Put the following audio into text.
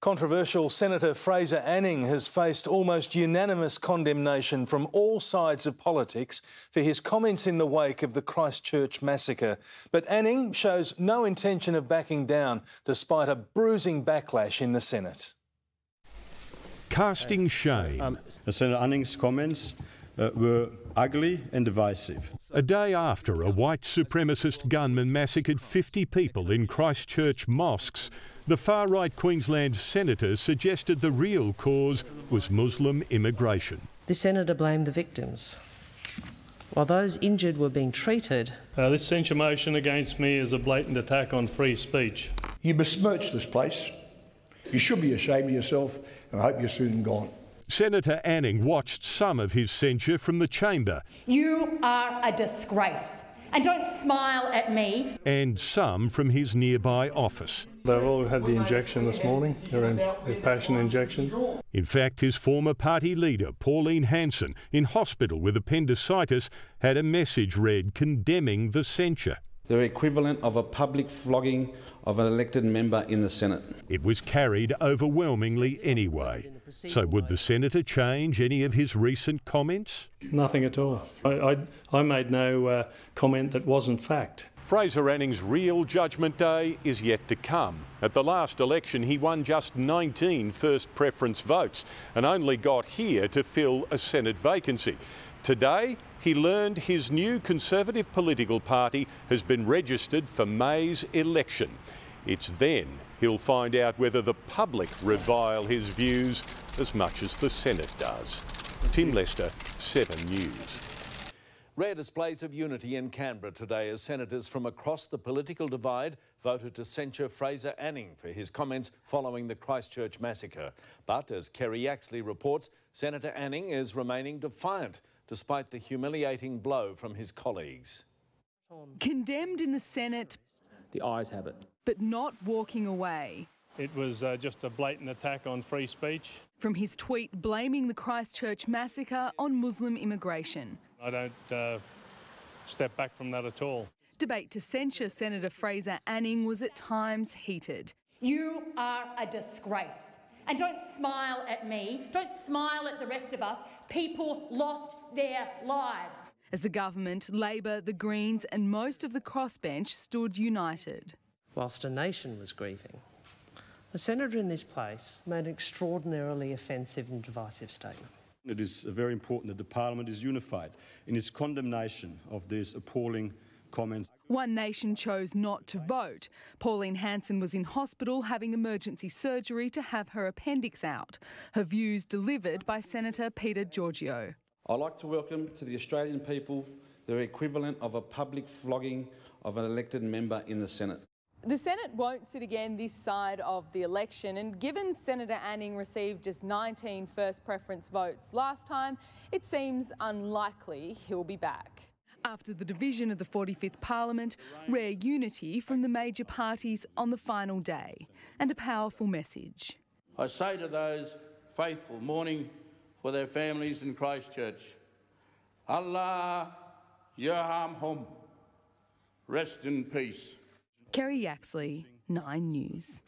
Controversial Senator Fraser Anning has faced almost unanimous condemnation from all sides of politics for his comments in the wake of the Christchurch massacre. But Anning shows no intention of backing down despite a bruising backlash in the Senate. Casting shame. Senator Anning's comments were ugly and divisive. A day after a white supremacist gunman massacred 50 people in Christchurch mosques, the far-right Queensland senator suggested the real cause was Muslim immigration. The senator blamed the victims, while those injured were being treated. This censure motion against me is a blatant attack on free speech. You besmirched this place. You should be ashamed of yourself, and I hope you're soon gone. Senator Anning watched some of his censure from the chamber. You are a disgrace, and don't smile at me. And some from his nearby office. They've all had the injection this morning, their passion injection. In fact, his former party leader, Pauline Hanson, in hospital with appendicitis, had a message read condemning the censure. The equivalent of a public flogging of an elected member in the Senate. It was carried overwhelmingly anyway. So would the senator change any of his recent comments? Nothing at all. I made no comment that wasn't fact. Fraser Anning's real judgment day is yet to come. At the last election, he won just 19 first preference votes and only got here to fill a Senate vacancy. Today, he learned his new Conservative political party has been registered for May's election. It's then he'll find out whether the public revile his views as much as the Senate does. Tim Lester, 7 News. Rare displays of unity in Canberra today as senators from across the political divide voted to censure Fraser Anning for his comments following the Christchurch massacre. But as Kerry Yaxley reports, Senator Anning is remaining defiant despite the humiliating blow from his colleagues. Condemned in the Senate. The ayes have it. But not walking away. It was just a blatant attack on free speech. From his tweet blaming the Christchurch massacre on Muslim immigration. I don't step back from that at all. Debate to censure Senator Fraser Anning was at times heated. You are a disgrace. And don't smile at me, don't smile at the rest of us. People lost their lives. As the government, Labor, the Greens and most of the crossbench stood united. Whilst a nation was grieving, a senator in this place made an extraordinarily offensive and divisive statement. It is very important that the Parliament is unified in its condemnation of these appalling comments. One Nation chose not to vote. Pauline Hanson was in hospital having emergency surgery to have her appendix out. Her views delivered by Senator Peter Georgiou. I'd like to welcome to the Australian people the equivalent of a public flogging of an elected member in the Senate. The Senate won't sit again this side of the election, and given Senator Anning received just 19 first preference votes last time, it seems unlikely he'll be back. After the division of the 45th Parliament, rare unity from the major parties on the final day, and a powerful message. I say to those faithful mourning for their families in Christchurch, Allah yarhamhum, rest in peace. Kerry Yaxley, 9 News.